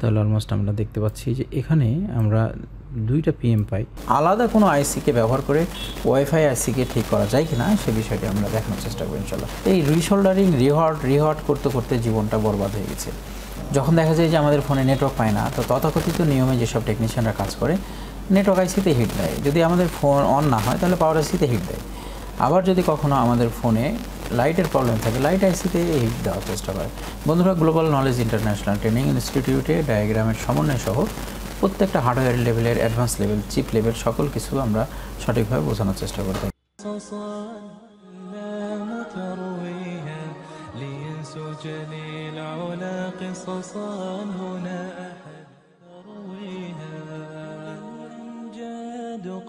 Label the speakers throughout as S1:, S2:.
S1: তাহলে অলমোস্ট আমরা দেখতে পাচ্ছি যে এখানে আমরা 2টা পিএম পাই। আলাদা কোনো আইসিকে ব্যবহার করে ওয়াইফাই আইসিকে ঠিক করা যায় কিনা সে বিষয়টি আমরা দেখানোর চেষ্টা করব ইনশাআল্লাহ। এই রিসোল্ডারিং রিহট করতে করতে জীবনটা বরবাদ হয়ে গেছে। যখন দেখা যায় যে আমাদের ফোনে নেটওয়ার্ক পায় না, তো তথাকথিত নিয়মে যেসব টেকনিশিয়ানরা কাজ করে নেটওয়ার্ক আইসিতে হিট দেয়। যদি আমাদের ফোন অন না হয় তাহলে পাওয়ার আইসিতে হিট দেয়। আবার যদি কখনো আমাদের ফোনে লাইটের প্রবলেম থাকে লাইট আইসিতে হিট দেওয়ার চেষ্টা করে। বন্ধুরা, গ্লোবাল নলেজ ইন্টারন্যাশনাল ট্রেনিং ইনস্টিটিউটে ডায়াগ্রামের সমন্বয় সহ প্রত্যেকটা হার্ডওয়্যার লেভেলের অ্যাডভান্স লেভেল চিপ লেভেল সকল কিছু আমরা সঠিকভাবে বোঝানোর চেষ্টা করতে থাকি।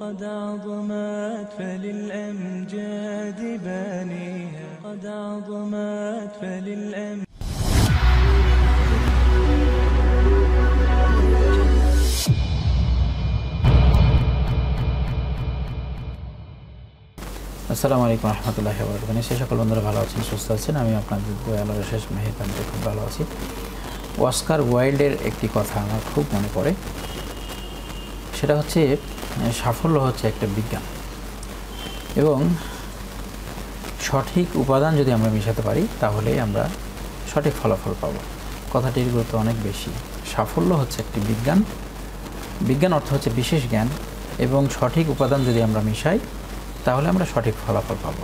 S2: قد عظمت فللأمجاد بانيها قد عظمت فللأمجاد
S1: আসসালামু আলাইকুম রহমতুল্লাহি ওয়া বারাকাতুহু। নিশ্চয়ই সকল বন্ধুরা ভালো আছেন, সুস্থ আছেন। আমি আপনাদের আল্লাহর শেষ মেহেরবানিতে খুব ভালো আছি। অস্কার ওয়াইল্ডের একটি কথা আমার খুব মনে পড়ে, সেটা হচ্ছে সাফল্য হচ্ছে একটা বিজ্ঞান এবং সঠিক উপাদান যদি আমরা মেশাতে পারি তাহলে আমরা সঠিক ফলাফল পাবো। কথাটির গুরুত্ব অনেক বেশি। সাফল্য হচ্ছে একটি বিজ্ঞান, বিজ্ঞান অর্থ হচ্ছে বিশেষ জ্ঞান এবং সঠিক উপাদান যদি আমরা মিশাই তাহলে আমরা সঠিক ফলাফল পাবো।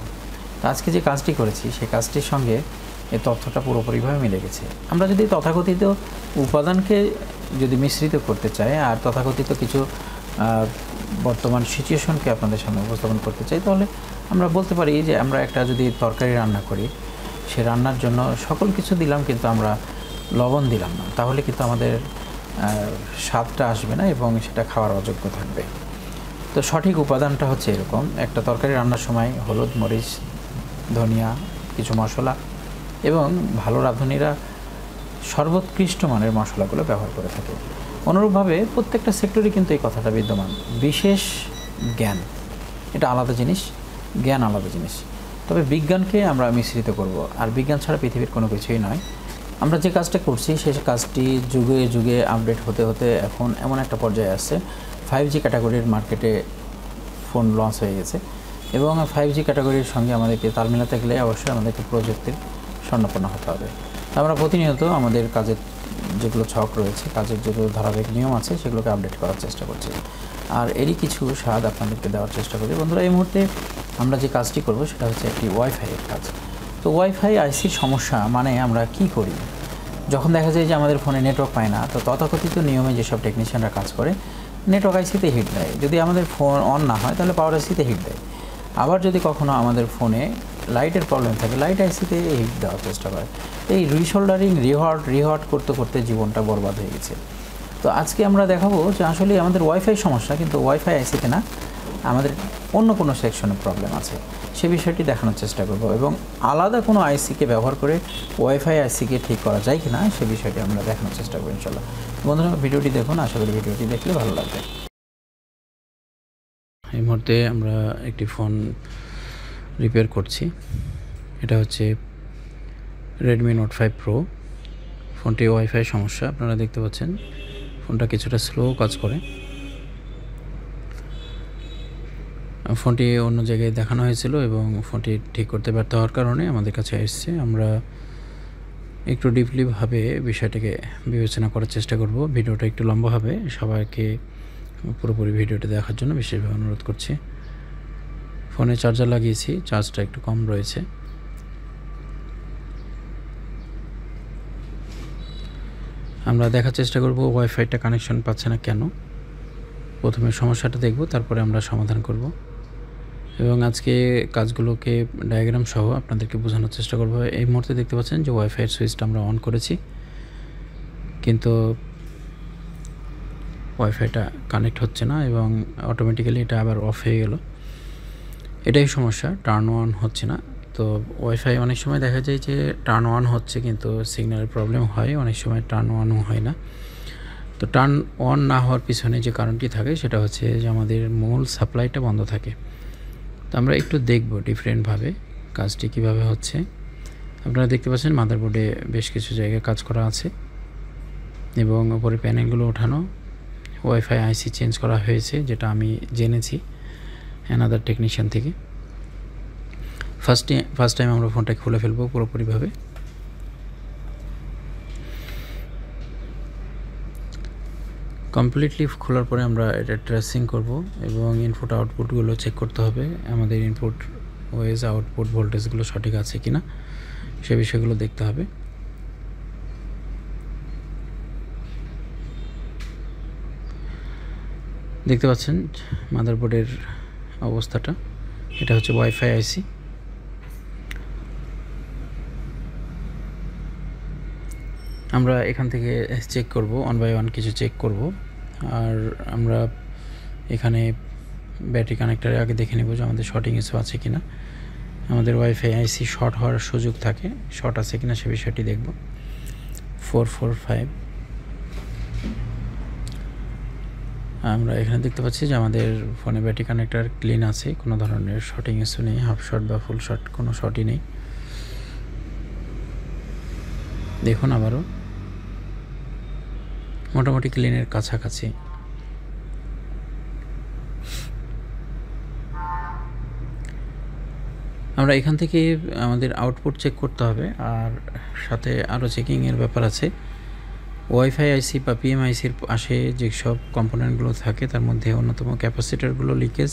S1: তো আজকে যে কাজটি করেছি সেই কাজটির সঙ্গে এই তথ্যটা পুরোপুরিভাবে মিলে গেছে। আমরা যদি তথাকথিত উপাদানকে যদি মিশ্রিত করতে চাই আর তথাকথিত কিছু বর্তমান সিচুয়েশনকে আপনাদের সামনে উপস্থাপন করতে চাই, তাহলে আমরা বলতে পারি যে আমরা একটা যদি তরকারি রান্না করি, সে রান্নার জন্য সকল কিছু দিলাম কিন্তু আমরা লবণ দিলাম না, তাহলে কিন্তু আমাদের স্বাদটা আসবে না এবং সেটা খাওয়ার অযোগ্য থাকবে। তো সঠিক উপাদানটা হচ্ছে এরকম, একটা তরকারি রান্নার সময় হলুদ, মরিচ, ধনিয়া, কিছু মশলা এবং ভালো রাঁধুনিরা সর্বোৎকৃষ্ট মানের মশলাগুলো ব্যবহার করে থাকে। অনুরূপভাবে প্রত্যেকটা সেক্টরে কিন্তু এই কথাটা বিদ্যমান। বিশেষ জ্ঞান এটা আলাদা জিনিস, জ্ঞান আলাদা জিনিস। তবে বিজ্ঞানকে আমরা মিশ্রিত করব, আর বিজ্ঞান ছাড়া পৃথিবীর কোনো কিছুই নয়। আমরা যে কাজটা করছি সেই কাজটি যুগে যুগে আপডেট হতে হতে এখন এমন একটা পর্যায়ে আসছে 5G ক্যাটাগরির মার্কেটে ফোন লঞ্চ হয়ে গেছে এবং 5G ক্যাটাগরির সঙ্গে আমাদেরকে তাল মেলাতে গেলে অবশ্যই আমাদেরকে প্রযুক্তির স্বর্ণপন্ন হতে হবে। আমরা প্রতিনিয়ত আমাদের কাজের যেগুলো ছক রয়েছে, কাজের যেগুলো ধারাবাহিক নিয়ম আছে সেগুলোকে আপডেট করার চেষ্টা করছি, আর এরই কিছু স্বাদ আপনাদেরকে দেওয়ার চেষ্টা করি। বন্ধুরা, এই মুহূর্তে আমরা যে কাজটি করব সেটা হচ্ছে একটি ওয়াইফাইয়ের কাজ। তো ওয়াইফাই আইসির সমস্যা মানে আমরা কি করি, যখন দেখা যায় যে আমাদের ফোনে নেটওয়ার্ক পায় না, তো তথাকথিত নিয়মে যেসব টেকনিশিয়ানরা কাজ করে নেটওয়ার্ক আইসিতে হিট দেয়। যদি আমাদের ফোন অন না হয় তাহলে পাওয়ার আইসিতে হিট দেয়। আবার যদি কখনো আমাদের ফোনে লাইটের প্রবলেম থাকে লাইট আইসিতে হিট দেওয়ার চেষ্টা করে। এই রিসোল্ডারিং রিহট করতে করতে জীবনটা বরবাদ হয়ে গেছে। তো আজকে আমরা দেখাবো যে আসলে আমাদের ওয়াইফাই সমস্যা, কিন্তু ওয়াইফাই আইসিতে না, আমাদের অন্য কোনো সেকশনে প্রবলেম আছে, সে বিষয়টি দেখানোর চেষ্টা করব এবং আলাদা কোনো আইসিকে ব্যবহার করে ওয়াইফাই আইসিকে ঠিক করা যায় কিনা সে বিষয়টি আমরা দেখানোর চেষ্টা করব ইনশাআল্লাহ। বন্ধুরা, ভিডিওটি দেখুন, আশা করি ভিডিওটি দেখলে ভালো লাগবে। এই মুহূর্তে আমরা একটি ফোন রিপেয়ার করছি। এটা হচ্ছে Redmi Note 5 Pro। ফোনটি ওয়াইফাই সমস্যা, আপনারা দেখতে পাচ্ছেন ফোনটা কিছুটা স্লো কাজ করে। ফোনটি অন্য জায়গায় দেখানো হয়েছিল এবং ফোনটি ঠিক করতে ব্যর্থ হওয়ার কারণে আমাদের কাছে এসেছে। আমরা একটু ডিপলিভাবে বিষয়টাকে বিবেচনা করার চেষ্টা করব। ভিডিওটা একটু লম্বা হবে, সবাইকে পুরোপুরি ভিডিওটা দেখার জন্য বিশেষভাবে অনুরোধ করছি। ফোনে চার্জার লাগিয়েছি, চার্জটা একটু কম রয়েছে। আমরা দেখার চেষ্টা করব ওয়াইফাইটা কানেকশন পাচ্ছে না কেন। প্রথমে সমস্যাটা দেখব, তারপরে আমরা সমাধান করব এবং আজকে কাজগুলোকে ডায়াগ্রাম সহ আপনাদেরকে বোঝানোর চেষ্টা করব। এই মুহূর্তে দেখতে পাচ্ছেন যে ওয়াইফাইয়ের সুইচটা আমরা অন করেছি, কিন্তু ওয়াইফাইটা কানেক্ট হচ্ছে না এবং অটোমেটিক্যালি এটা আবার অফ হয়ে গেল। এটাই সমস্যা, টার্ন অন হচ্ছে না। তো ওয়াইফাই অনেক সময় দেখা যায় যে টার্ন অন হচ্ছে কিন্তু সিগন্যালের প্রবলেম হয়, অনেক সময় টার্ন অনও হয় না। তো টার্ন অন না হওয়ার পিছনে যে কারণটি থাকে সেটা হচ্ছে যে আমাদের মূল সাপ্লাইটা বন্ধ থাকে। তো আমরা একটু দেখব ডিফারেন্টভাবে কাজটি কিভাবে হচ্ছে। আপনারা দেখতে পাচ্ছেন মাদারবোর্ডে বেশ কিছু জায়গায় কাজ করা আছে এবং উপরে প্যানেলগুলো ওঠানো, ওয়াইফাই আইসি চেঞ্জ করা হয়েছে, যেটা আমি জেনেছি অ্যানাদার টেকনিশিয়ান থেকে। ফার্স্ট টাইম আমরা ফোনটা খুলে ফেলবো পুরোপুরিভাবে। কমপ্লিটলি খোলার পরে আমরা এটা ট্রেসিং করব এবং ইনপুট আউটপুটগুলো চেক করতে হবে, আমাদের ইনপুট ওয়েজ আউটপুট ভোল্টেজগুলো সঠিক আছে কিনা সে বিষয়গুলো দেখতে হবে। দেখতে পাচ্ছেন মাদারবোর্ডের অবস্থাটা, এটা হচ্ছে ওয়াইফাই আইসি। আমরা এখান থেকে চেক করব, ওয়ান বাই ওয়ান কিছু চেক করব। আর আমরা এখানে ব্যাটারি কানেক্টারে আগে দেখে নেব যে আমাদের শর্টিং ইস্যু আছে কিনা। আমাদের ওয়াইফাই আইসি শর্ট হওয়ার সুযোগ থাকে, শর্ট আছে কিনা সে বিষয়টি দেখব। 445 আমরা এখানে দেখতে পাচ্ছি যে আমাদের ফোনে ব্যাটারি কানেক্টার ক্লিন আছে, কোনো ধরনের শর্টিং ইস্যু নেই, হাফ শর্ট বা ফুল শর্ট কোনো শর্টই নেই। দেখুন আবারও মোটামুটি ক্লিনের কাছাকাছি। আমরা এখান থেকে আমাদের আউটপুট চেক করতে হবে, আর সাথে আরও চেকিংয়ের ব্যাপার আছে। ওয়াইফাই আইসি বা পিএমআইসির পাশে যেসব কম্পোনেন্টগুলো থাকে তার মধ্যে অন্যতম ক্যাপাসিটারগুলো লিকেজ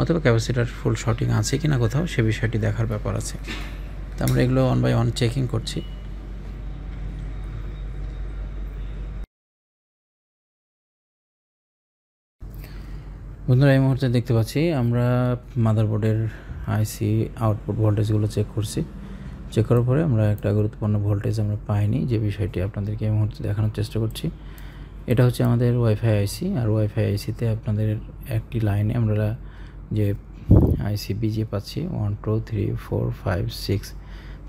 S1: অথবা ক্যাপাসিটার ফুল শর্টিং আছে কিনা কোথাও সে বিষয়টি দেখার ব্যাপার আছে। তো আমরা এগুলো ওয়ান বাই ওয়ান চেকিং করছি। বন্ধুরা এই মুহূর্তে দেখতে পাচ্ছি আমরা মাদারবোর্ডের আইসি আউটপুট ভোল্টেজগুলো চেক করছি। চেক করার পরে আমরা একটা গুরুত্বপূর্ণ ভোল্টেজ আমরা পাইনি, যে বিষয়টি আপনাদেরকে এই মুহূর্তে দেখানোর চেষ্টা করছি। এটা হচ্ছে আমাদের ওয়াইফাই আইসি, আর ওয়াইফাই আইসিতে আপনাদের একটি লাইনে আমরা যে আইসি বিজি পাচ্ছি 1 2 3 4 5 6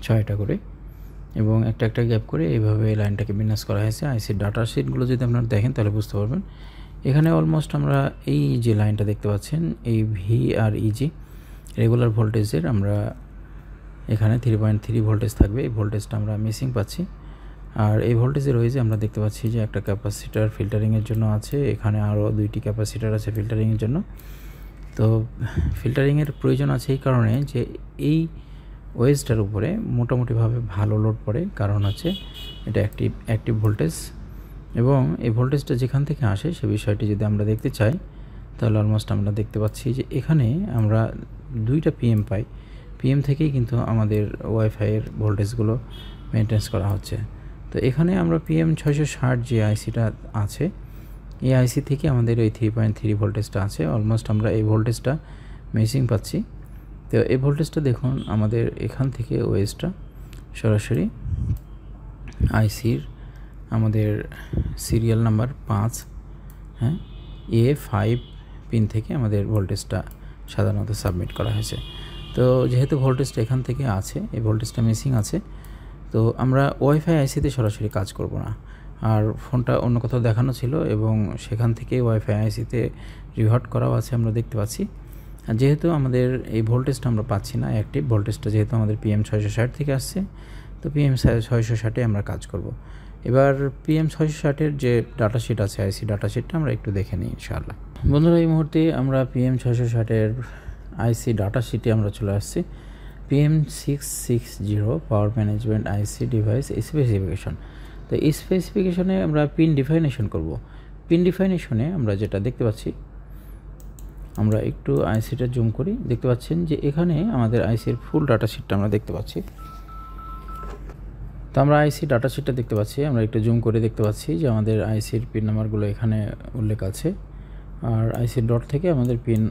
S1: 6টা করে, এবং একটা একটা গ্যাপ করে এইভাবে এই লাইনটাকে বিন্যাস করা হয়েছে। আইসির ডাটা শিটগুলো যদি আপনারা দেখেন তাহলে বুঝতে পারবেন। এখানে অলমোস্ট আমরা এই যে লাইনটা দেখতে পাচ্ছেন, এই ভি আর ইজি রেগুলার ভোল্টেজের আমরা এখানে 3.3 ভোল্টেজ থাকবে, এই ভোল্টেজটা আমরা মিসিং পাচ্ছি। আর এই ভোল্টেজের রয়েছে আমরা দেখতে পাচ্ছি যে একটা ক্যাপাসিটার ফিল্টারিংয়ের জন্য আছে, এখানে আরও 2টি ক্যাপাসিটার আছে ফিল্টারিংয়ের জন্য। তো ফিল্টারিংয়ের প্রয়োজন আছে এই কারণে যে এই ওয়েজটার উপরে মোটামুটিভাবে ভালো লোড পড়ে, কারণ হচ্ছে এটা অ্যাক্টিভ ভোল্টেজ, এবং এই ভোল্টেজটা যেখান থেকে আসে সে বিষয়টি যদি আমরা দেখতে চাই তাহলে অলমোস্ট আমরা দেখতে পাচ্ছি যে এখানে আমরা 2টা পিএম পাই। পিএম থেকেই কিন্তু আমাদের ওয়াইফাইয়ের ভোল্টেজগুলো মেনটেন্স করা হচ্ছে। তো এখানে আমরা পিএম 660 যে আইসিটা আছে, এই আইসি থেকে আমাদের এই 3.3 ভোল্টেজটা আছে। অলমোস্ট আমরা এই ভোল্টেজটা মিসিং পাচ্ছি। তো এই ভোল্টেজটা দেখুন আমাদের এখান থেকে ওয়েজটা সরাসরি আইসির আমাদের সিরিয়াল নাম্বার 5 হ্যাঁ A5 পিন থেকে আমাদের ভোল্টেজটা সাধারণত সাবমিট করা হয়েছে। তো যেহেতু ভোল্টেজটা এখান থেকে আছে, এই ভোল্টেজটা মিসিং আছে, তো আমরা ওয়াইফাই আইসিতে সরাসরি কাজ করব না। আর ফোনটা অন্য কোথাও দেখানো ছিল এবং সেখান থেকে ওয়াইফাই আইসিতে রিভার্ট করাও আছে, আমরা দেখতে পাচ্ছি। আর যেহেতু আমাদের এই ভোল্টেজটা আমরা পাচ্ছি না, অ্যাক্টিভ ভোল্টেজটা যেহেতু আমাদের PM 660 থেকে আসছে, তো PM 660-এ আমরা কাজ করব। এবার PM 660-এর যে ডাটাশিট আছে, আইসি ডাটাশিটটা আমরা একটু দেখে নিই ইনশাআল্লাহ। বন্ধুরা এই মুহূর্তে আমরা PM 660-এর আইসি ডাটাশিটে আমরা চলে আসছি। PM 660 পাওয়ার ম্যানেজমেন্ট আইসি ডিভাইস স্পেসিফিকেশন। তো এই স্পেসিফিকেশনে আমরা পিন ডিফাইনেশন করব। পিন ডিফাইনেশনে আমরা যেটা দেখতে পাচ্ছি, আমরা একটু আইসিটা জুম করি, দেখতে পাচ্ছেন যে এখানে আমাদের আইসির ফুল ডাটাশিটটা আমরা দেখতে পাচ্ছি। তো আমরা আইসি ডাটাশিটটা দেখতে পাচ্ছি, আমরা একটু জুম করে দেখতে পাচ্ছি যে আমাদের আইসির পিন নাম্বারগুলো এখানে উল্লেখ আছে। আর আইসির ডট থেকে আমাদের পিন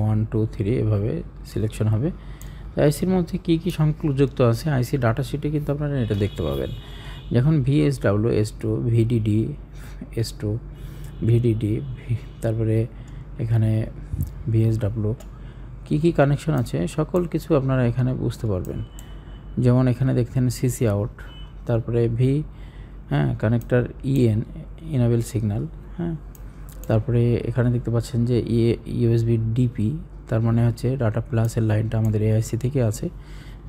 S1: 1 2 3 এভাবে সিলেকশন হবে। তো আইসির মধ্যে কী কী সংযুক্ত আছে আইসি ডাটাশিটে কিন্তু আপনারা এটা দেখতে পাবেন। যখন VSW S2 VDD S2 VDD তারপরে এখানে VSW কী কী কানেকশন আছে সকল কিছু আপনারা এখানে বুঝতে পারবেন। যেমন এখানে দেখছেন CC আউট, তারপরে কানেক্টার EN ইনেবল সিগন্যাল, তারপরে এখানে দেখতে পাচ্ছেন যে USB DP, তার মানে হচ্ছে ডাটা প্লাসের লাইনটা আমাদের AIC থেকে আছে।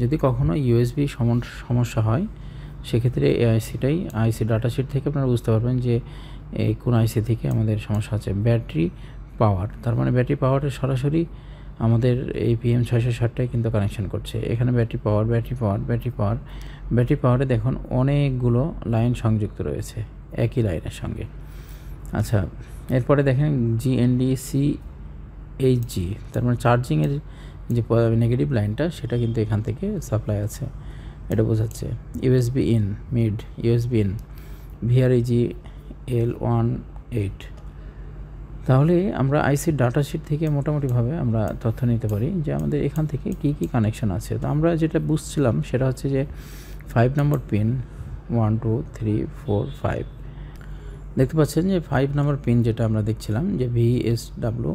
S1: যদি কখনো USB সমস্যা হয় সেক্ষেত্রে এই আইসি ডাটাশিট থেকে আপনারা বুঝতে পারবেন যে এই কোন আইসি থেকে আমাদের সমস্যা আছে। ব্যাটারি পাওয়ার, তার মানে ব্যাটারি পাওয়ারের সরাসরি আমাদের এই PM660টাই কিন্তু কানেকশন করছে। এখানে ব্যাটারি পাওয়ারে দেখুন অনেকগুলো লাইন সংযুক্ত রয়েছে একই লাইনের সঙ্গে। আচ্ছা, এরপরে দেখেন GND-CHG, তার মানে চার্জিংয়ের যে নেগেটিভ লাইনটা সেটা কিন্তু এখান থেকে সাপ্লাই আছে, এটা বোঝাচ্ছে। USB in mid, USB in VREG L18। তাহলে আমরা আইসির ডাটাশিট থেকে মোটামুটিভাবে আমরা তথ্য নিতে পারি যে আমাদের এখান থেকে কি কি কানেকশন আছে। তো আমরা যেটা বুঝছিলাম সেটা হচ্ছে যে 5 নম্বর পিন 1 2 3 4 5 দেখতে পাচ্ছেন যে 5 নম্বর পিন যেটা আমরা দেখছিলাম যে VSW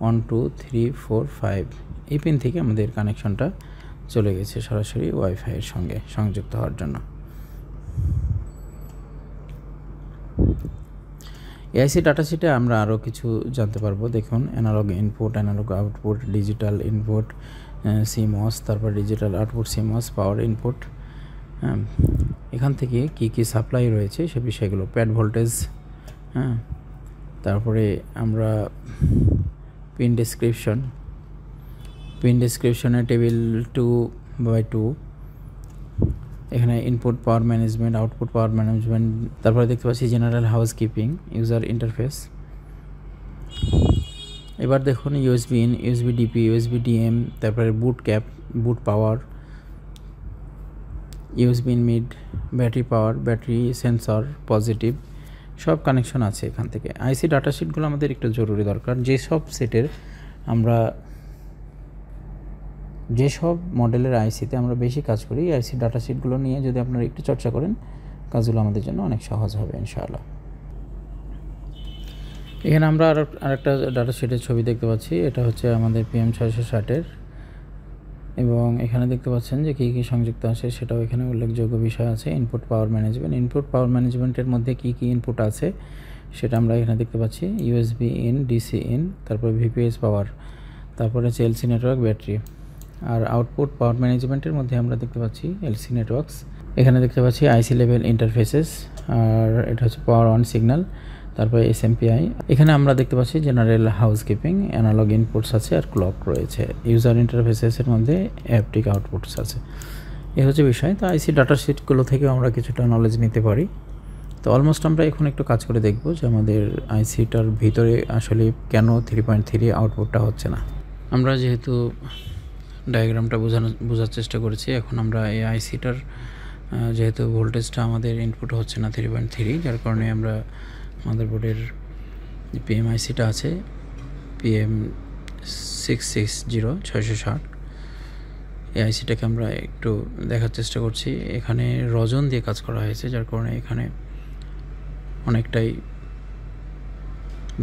S1: 1 2 3 4 5, এই পিন থেকে আমাদের কানেকশনটা চলে গেছে সরাসরি ওয়াইফাই এর সঙ্গে সংযুক্ত হওয়ার জন্য। এআইসি ডাটাশিটে আমরা আরও কিছু জানতে পারবো। দেখুন analog input, analog output, digital input CMOS, তারপর ডিজিটাল আউটপুট CMOS, পাওয়ার ইনপুট, এখান থেকে কি কি সাপ্লাই রয়েছে সে বিষয়গুলো, প্যাড ভোল্টেজ, তারপরে আমরা পিন ডেসক্রিপশনে টেবিল 2/2, এখানে input power management, output power management, তারপরে দেখতে পাচ্ছি জেনারেল হাউসকিপিং, ইউজার ইন্টারফেস। এবার দেখুন USB in, USB DP, USB DM, তারপরে boot cap, boot power, USB in mid, battery power, battery sensor positive, সব কানেকশন আছে এখান থেকে। আইসি ডাটাশিটগুলো আমাদের একটু জরুরি দরকার। যেসব মডেলের আইসিতে আমরা বেশি কাজ করি, আইসি ডাটাশিটগুলো নিয়ে যদি আপনারা একটু চর্চা করেন কাজগুলো আমাদের জন্য অনেক সহজ হবে ইনশাআল্লাহ। এখানে আমরা আরেকটা ডাটাশিটের ছবি দেখতে পাচ্ছি, এটা হচ্ছে আমাদের PM660-এর, এবং এখানে দেখতে পাচ্ছেন যে কী কী সংযুক্ত আছে সেটাও এখানে উল্লেখযোগ্য বিষয় আছে। ইনপুট পাওয়ার ম্যানেজমেন্টের মধ্যে কী কী ইনপুট আছে সেটা আমরা এখানে দেখতে পাচ্ছি। USB ইন, DC ইন, তারপরে VPS পাওয়ার, তারপরে হচ্ছে LC নেটওয়ার্ক, ব্যাটারি। আর আউটপুট পাওয়ার ম্যানেজমেন্টের মধ্যে আমরা দেখতে পাচ্ছি LC নেটওয়ার্কস, এখানে দেখতে পাচ্ছি IC লেভেল ইন্টারফেসেস, আর এটা হচ্ছে পাওয়ার অন সিগন্যাল, তারপরে SMPI। এখানে আমরা দেখতে পাচ্ছি জেনারেল হাউসকিপিং, অ্যানালগ ইনপুটস আছে আর ক্লক রয়েছে। ইউজার ইন্টারফেসেসের মধ্যে অ্যাপটিক আউটপুটস আছে। এই হচ্ছে বিষয়। তো আইসি ডাটাশিটগুলো থেকেও আমরা কিছুটা নলেজ নিতে পারি। তো অলমোস্ট আমরা এখন একটু কাজ করে দেখব যে আমাদের আইসিটার ভিতরে আসলে কেন 3.3 আউটপুটটা হচ্ছে না। আমরা যেহেতু ডায়াগ্রামটা বোঝার চেষ্টা করেছি, এখন আমরা এই আইসিটার যেহেতু ভোল্টেজটা আমাদের ইনপুট হচ্ছে না 3.3, যার কারণে আমরা মাদারবোর্ডের যে PM-ICটা আছে PM660 এই আইসিটাকে আমরা একটু দেখার চেষ্টা করছি। এখানে রজন দিয়ে কাজ করা হয়েছে, যার কারণে এখানে অনেকটাই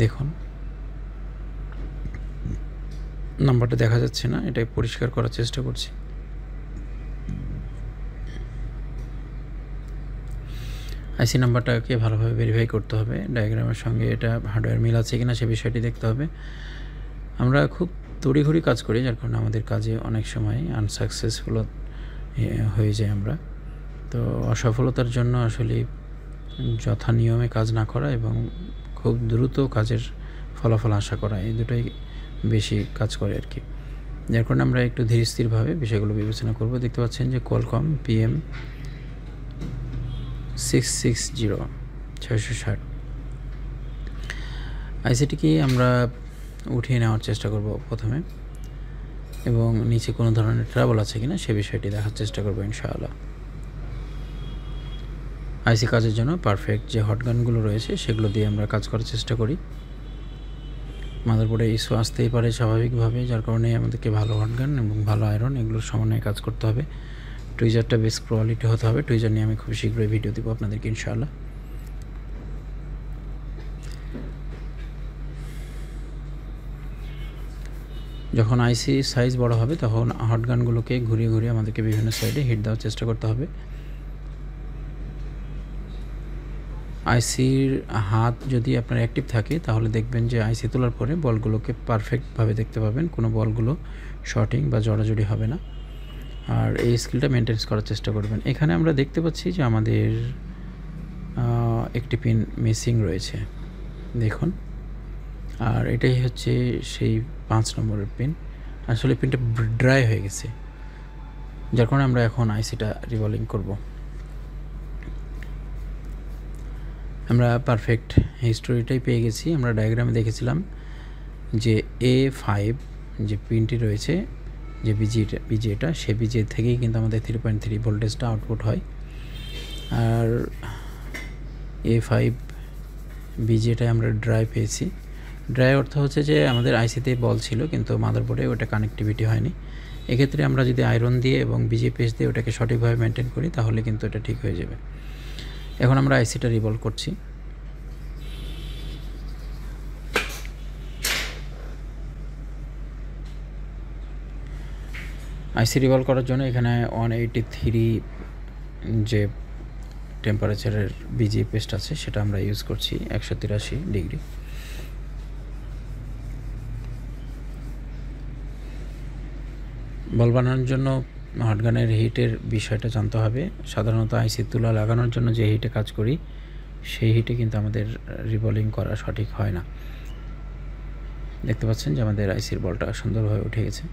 S1: দেখুন নাম্বারটা দেখা যাচ্ছে না, এটাই পরিষ্কার করার চেষ্টা করছি। আইসি নাম্বারটাকে ভালোভাবে ভেরিফাই করতে হবে, ডায়াগ্রামের সঙ্গে এটা হার্ডওয়্যার মিল আছে কিনা সে বিষয়টি দেখতে হবে। আমরা খুব তড়িঘড়ি কাজ করি, যার কারণে আমাদের কাজে অনেক সময় আনসাকসেসফুল হয়ে যায় আমরা। তো অসফলতার জন্য আসলে যথা নিয়মে কাজ না করা এবং খুব দ্রুত কাজের ফলাফল আশা করা, এই দুটোই বেশি কাজ করে আর কি। যার কারণে আমরা একটু ধীর স্থিরভাবে বিষয়গুলো বিবেচনা করব। দেখতে পাচ্ছেন যে কোয়ালকম PM660 আইসিটিকে আমরা উঠিয়ে নেওয়ার চেষ্টা করব প্রথমে, এবং নিচে কোনো ধরনের ট্রাবল আছে কিনা সে বিষয়টি দেখার চেষ্টা করব ইনশাআল্লাহ। আইসি কাজের জন্য পারফেক্ট যে হটগানগুলো রয়েছে সেগুলো দিয়ে আমরা কাজ করার চেষ্টা করি। মাদারবোর্ডে ইস্যু আসতেই পারে স্বাভাবিকভাবে, যার কারণে আমাদেরকে ভালো হটগান এবং ভালো আয়রন এগুলোর সমন্বয়ে কাজ করতে হবে। টুইজারটা বেস্ট কোয়ালিটি হতে হবে। টুইজার নিয়ে আমি খুব শীঘ্রই ভিডিও দেবো আপনাদেরকে ইনশাআল্লাহ। যখন আইসি সাইজ বড় হবে তখন হটগানগুলোকে ঘুরিয়ে ঘুরিয়ে আমাদেরকে বিভিন্ন সাইডে হিট দেওয়ার চেষ্টা করতে হবে। আইসির হাত যদি আপনার অ্যাক্টিভ থাকে তাহলে দেখবেন যে আইসি তোলার পরে বলগুলোকে পারফেক্টভাবে দেখতে পাবেন, কোনো বলগুলো শর্টিং বা জড়াজড়ি হবে না। আর এই স্কিলটা মেনটেন করার চেষ্টা করবেন। এখানে আমরা দেখতে পাচ্ছি যে আমাদের একটি পিন মিসিং রয়েছে, দেখুন। আর এটাই হচ্ছে সেই 5 নম্বরের পিন। আসলে পিনটা ড্রাই হয়ে গেছে, যার কারণে আমরা এখন আইসিটা রিভলভিং করব। আমরা পারফেক্ট হিস্টোরিটাই পেয়ে গেছি। আমরা ডায়াগ্রামে দেখেছিলাম যে A5 যে পিনটি রয়েছে, যে বিজিএটা, সে বিজিএ থেকেই কিন্তু আমাদের 3.3 ভোল্টেজটা আউটপুট হয়। আর A5 বিজিএটাই আমরা ড্রাই পেয়েছি। ড্রাই অর্থ হচ্ছে যে আমাদের আইসিতে বল ছিল কিন্তু মাদারবোর্ডে ওটা কানেক্টিভিটি হয়নি। এক্ষেত্রে আমরা যদি আয়রন দিয়ে এবং বিজি পেস্ট দিয়ে ওটাকে সঠিকভাবে মেনটেন করি তাহলে কিন্তু এটা ঠিক হয়ে যাবে। এখন আমরা আইসিটা রিভলভ করছি। আইসি রিভলভ করার জন্য এখানে 183 যে টেম্পারেচারের বিজি পেস্ট আছে সেটা আমরা ইউজ করছি, 183 ডিগ্রি। বল বানানোর জন্য হটগানের হিটের বিষয়টা জানতে হবে। সাধারণত আইসি তুলা লাগানোর জন্য যে হিটে কাজ করি সেই হিটে কিন্তু আমাদের রিভলভিং করা সঠিক হয় না। দেখতে পাচ্ছেন যে আমাদের আইসির বলটা সুন্দরভাবে উঠে গেছে।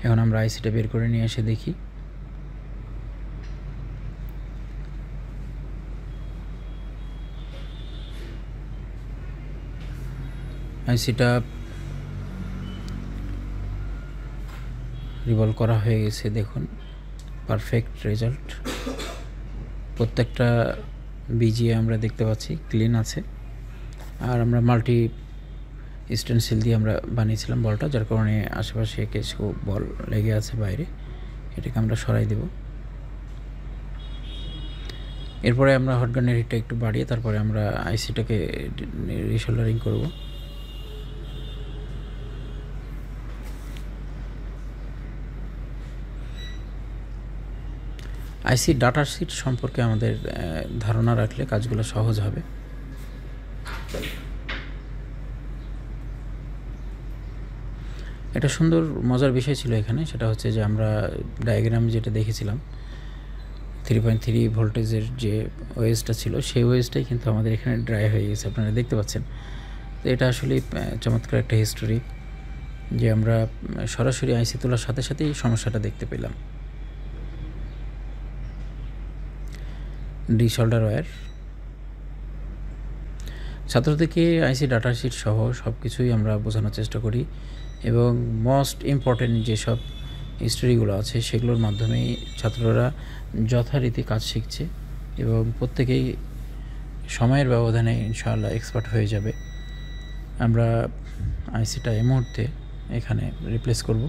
S1: এখন আমরা আইসিটা বের করে নিয়ে এসে দেখি। আইসিটা রিভলভ করা হয়ে গেছে, দেখুন পারফেক্ট রেজাল্ট। প্রত্যেকটা বিজিএ আমরা দেখতে পাচ্ছি ক্লিন আছে। আর আমরা মাল্টি স্টেনসিল দিয়ে আমরা বানিয়েছিলাম বলটা, যার কারণে আশেপাশে কিছু বল লেগে আছে বাইরে, এটাকে আমরা সরাই দেব। এরপরে আমরা হটগানের হিটটা একটু বাড়িয়ে তারপরে আমরা আইসিটাকে রিসোল্ডারিং করব। আইসি ডাটা শিট সম্পর্কে আমাদের ধারণা রাখলে কাজগুলো সহজ হবে। একটা সুন্দর মজার বিষয় ছিল এখানে, সেটা হচ্ছে যে আমরা ডায়াগ্রাম যেটা দেখেছিলাম 3.3 ভোল্টেজের যে ওয়েজটা ছিল সেই ওয়েজটাই কিন্তু আমাদের এখানে ড্রাই হয়ে গেছে, আপনারা দেখতে পাচ্ছেন। তো এটা আসলে চমৎকার একটা হিস্টোরি যে আমরা সরাসরি আইসি তোলার সাথে সাথেই সমস্যাটা দেখতে পেলাম। ডিসোল্ডার ওয়্যার ছাত্রদেরকে আইসি ডাটা শিট সহ সব কিছুই আমরা বোঝানোর চেষ্টা করি এবং মোস্ট ইম্পর্টেন্ট যেসব হিস্টোরিগুলো আছে সেগুলোর মাধ্যমেই ছাত্ররা যথারীতি কাজ শিখছে এবং প্রত্যেকেই সময়ের ব্যবধানে ইনশাআল্লাহ এক্সপার্ট হয়ে যাবে। আমরা আইসিটা এই মুহূর্তে এখানে রিপ্লেস করব।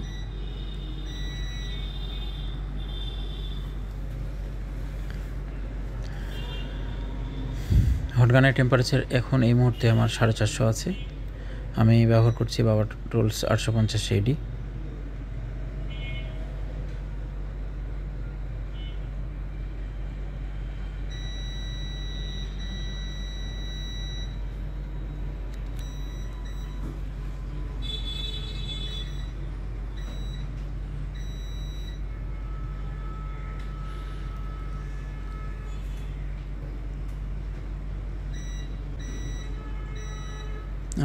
S1: হটগানের টেম্পারেচার এখন এই মুহূর্তে আমার 450 আছে। আমি ব্যবহার করছি বাবা টুলস 850 AD।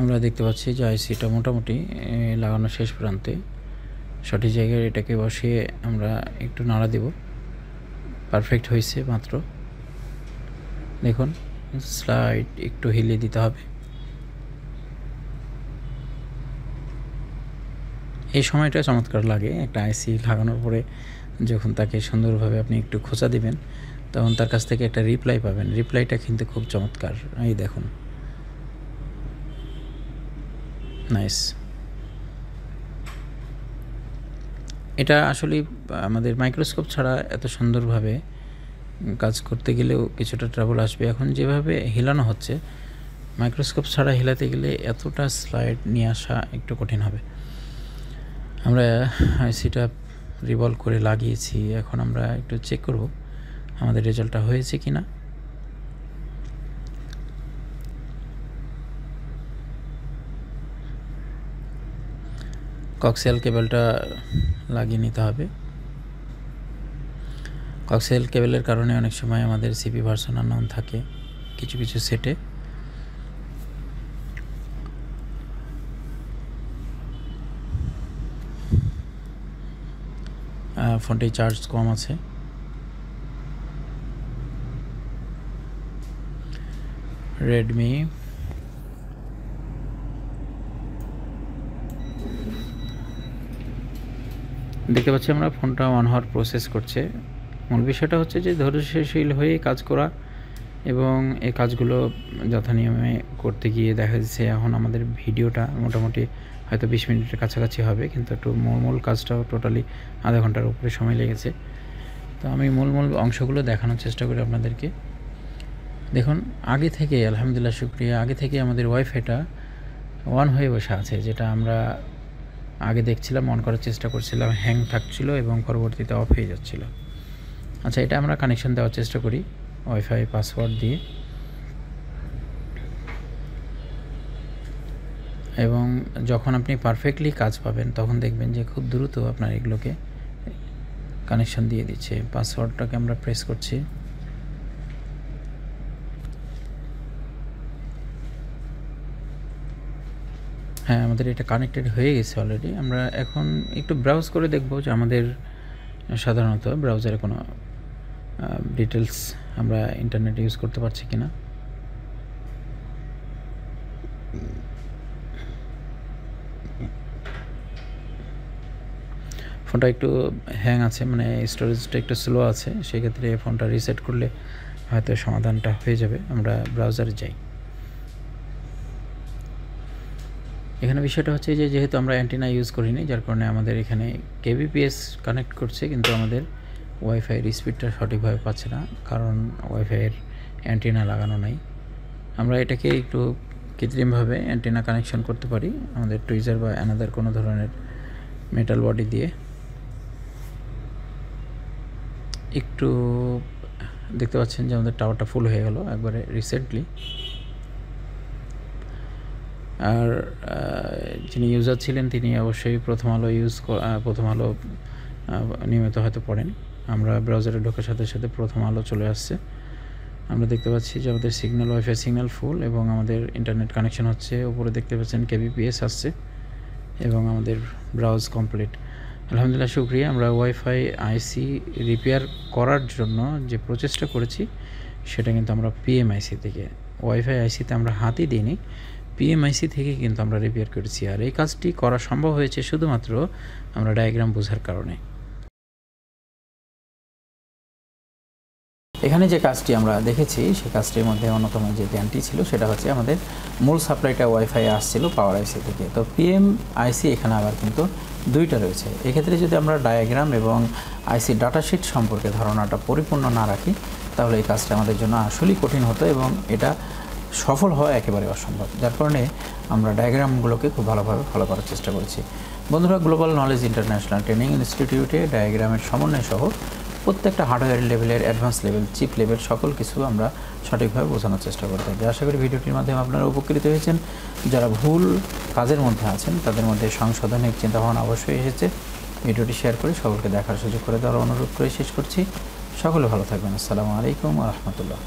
S1: আমরা দেখতে পাচ্ছি যে আইসিটা মোটামুটি লাগানো শেষ প্রান্তে, সঠিক জায়গায় এটাকে বসিয়ে আমরা একটু নাড়া দেব। পারফেক্ট হয়েছে মাত্র, দেখুন স্লাইড একটু হিলিয়ে দিতে হবে। এই সময়টা চমৎকার লাগে একটা আইসি লাগানোর পরে, যখন তাকে সুন্দরভাবে আপনি একটু খোঁচা দিবেন তখন তার কাছ থেকে একটা রিপ্লাই পাবেন। রিপ্লাইটা কিন্তু খুব চমৎকার, এই দেখুন, নাইস। এটা আসলে আমাদের মাইক্রোস্কোপ ছাড়া এত সুন্দরভাবে কাজ করতে গেলেও কিছুটা ট্রাবল আসবে। এখন যেভাবে হিলানো হচ্ছে, মাইক্রোস্কোপ ছাড়া হিলাতে গেলে এতটা স্লাইড নিয়ে আসা একটু কঠিন হবে। আমরা আইসিটা রিভলভ করে লাগিয়েছি, এখন আমরা একটু চেক করব আমাদের রেজাল্টটা হয়েছে কি না। কক্সিয়াল কেবলটা লাগিয়ে নিতে হবে। কক্সিয়াল কেবলের কারণে অনেক সময় আমাদের সিপি ভার্সন আননোন থাকে কিছু কিছু সেটে। ফোনটি চার্জ কম আছে। রেডমি দেখতে পাচ্ছি আমরা ফোনটা অন হওয়ার প্রসেস করছে। মূল বিষয়টা হচ্ছে যে ধৈর্যশীল হয়ে কাজ করা এবং এই কাজগুলো যথানিয়মে করতে গিয়ে দেখা যাচ্ছে এখন আমাদের ভিডিওটা মোটামুটি হয়তো 20 মিনিটের কাছাকাছি হবে, কিন্তু একটু মূল কাজটাও টোটালি আধা ঘন্টার উপরে সময় লেগেছে। তো আমি মূল অংশগুলো দেখানোর চেষ্টা করি আপনাদেরকে। দেখুন, আগে থেকে আলহামদুলিল্লাহ শুকরিয়া, আগে থেকে আমাদের ওয়াইফাইটা অন হয়ে বসে আছে, যেটা আমরা আগে দেখছিলাম, অন করার চেষ্টা করছিলাম, হ্যাং থাকছিল এবং পরবর্তীতে অফ হয়ে যাচ্ছিল। আচ্ছা, এটা আমরা কানেকশন দেওয়ার চেষ্টা করি ওয়াইফাই পাসওয়ার্ড দিয়ে, এবং যখন আপনি পারফেক্টলি কাজ পাবেন তখন দেখবেন যে খুব দ্রুত আপনার এগুলোকে কানেকশন দিয়ে দিচ্ছে। পাসওয়ার্ডটাকে আমরা প্রেস করছি। হ্যাঁ, আমাদের এটা কানেক্টেড হয়ে গেছে অলরেডি। আমরা এখন একটু ব্রাউজ করে দেখব যে আমাদের সাধারণত ব্রাউজারে কোনো ডিটেলস আমরা ইন্টারনেট ইউজ করতে পারছি কিনা। ফোনটা একটু হ্যাং আছে, মানে স্টোরেজটা একটু স্লো আছে, সেক্ষেত্রে ফোনটা রিসেট করলে হয়তো সমাধানটা হয়ে যাবে। আমরা ব্রাউজারে যাই। এখানে বিষয়টা হচ্ছে যে যেহেতু আমরা অ্যান্টেনা ইউজ করিনি, যার কারণে আমাদের এখানে কেবিপিএস কানেক্ট করছে, কিন্তু আমাদের ওয়াইফাইয়ের স্পিডটা সঠিকভাবে পাচ্ছে না, কারণ ওয়াইফাইয়ের অ্যান্টেনা লাগানো নাই। আমরা এটাকে একটু কৃত্রিমভাবে অ্যান্টেনা কানেকশন করতে পারি আমাদের টুইজার বা অ্যানাদার কোনো ধরনের মেটাল বডি দিয়ে। একটু দেখতে পাচ্ছেন যে আমাদের টাওয়ারটা ফুল হয়ে গেল একবারে রিসেন্টলি। আর যিনি ইউজার ছিলেন তিনি অবশ্যই প্রথম আলো নিয়মিত হয়তো পড়েন। আমরা ব্রাউজারে ঢোকার সাথে সাথে প্রথম আলো চলে আসছে। আমরা দেখতে পাচ্ছি যে আমাদের সিগন্যাল, ওয়াইফাই সিগন্যাল ফুল এবং আমাদের ইন্টারনেট কানেকশন হচ্ছে। উপরে দেখতে পাচ্ছেন কেবিপিএস আসছে এবং আমাদের ব্রাউজ কমপ্লিট। আলহামদুলিল্লাহ শুকরিয়া। আমরা ওয়াইফাই আইসি রিপেয়ার করার জন্য যে প্রচেষ্টা করেছি সেটা কিন্তু আমরা পিএমআইসি থেকে, ওয়াইফাই আইসিতে আমরা হাতই দিইনি, পিএমআইসি থেকে কিন্তু আমরা রিপেয়ার করেছি। আর এই কাজটি করা সম্ভব হয়েছে শুধুমাত্র আমরা ডায়াগ্রাম বোঝার কারণে। এখানে যে কাজটি আমরা দেখেছি সেই কাজটির মধ্যে অন্যতম যে জ্ঞানটি ছিল সেটা হচ্ছে আমাদের মূল সাপ্লাইটা ওয়াইফাই আসছিল পাওয়ার আইসি থেকে, তো পিএমআইসি এখানে আবার কিন্তু দুইটা রয়েছে। এক্ষেত্রে যদি আমরা ডায়াগ্রাম এবং আইসি ডাটাশিট সম্পর্কে ধারণাটা পরিপূর্ণ না রাখি তাহলে এই কাজটা আমাদের জন্য আসলেই কঠিন হতো এবং এটা সফল হওয়া একেবারে অসম্ভব। যার কারণে আমরা ডায়াগ্রামগুলোকে খুব ভালোভাবে ফলো করার চেষ্টা করেছি। বন্ধুরা, গ্লোবাল নলেজ ইন্টারন্যাশনাল ট্রেনিং ইনস্টিটিউটে ডায়াগ্রামের সমন্বয় সহ প্রত্যেকটা হার্ডওয়্যার লেভেলের, অ্যাডভান্স লেভেল, চিপ লেভেল সকল কিছু আমরা সঠিকভাবে বোঝানোর চেষ্টা করে থাকি। আশা করি ভিডিওটির মাধ্যমে আপনারা উপকৃত হয়েছেন। যারা ভুল কাজের মধ্যে আছেন তাদের মধ্যে সংশোধনের চিন্তাভাবনা অবশ্যই এসেছে। ভিডিওটি শেয়ার করে সকলকে দেখার সুযোগ করে দেওয়ার অনুরোধ করে শেষ করছি। সকলে ভালো থাকবেন। আসসালামু আলাইকুম ওয়া রাহমাতুল্লাহ।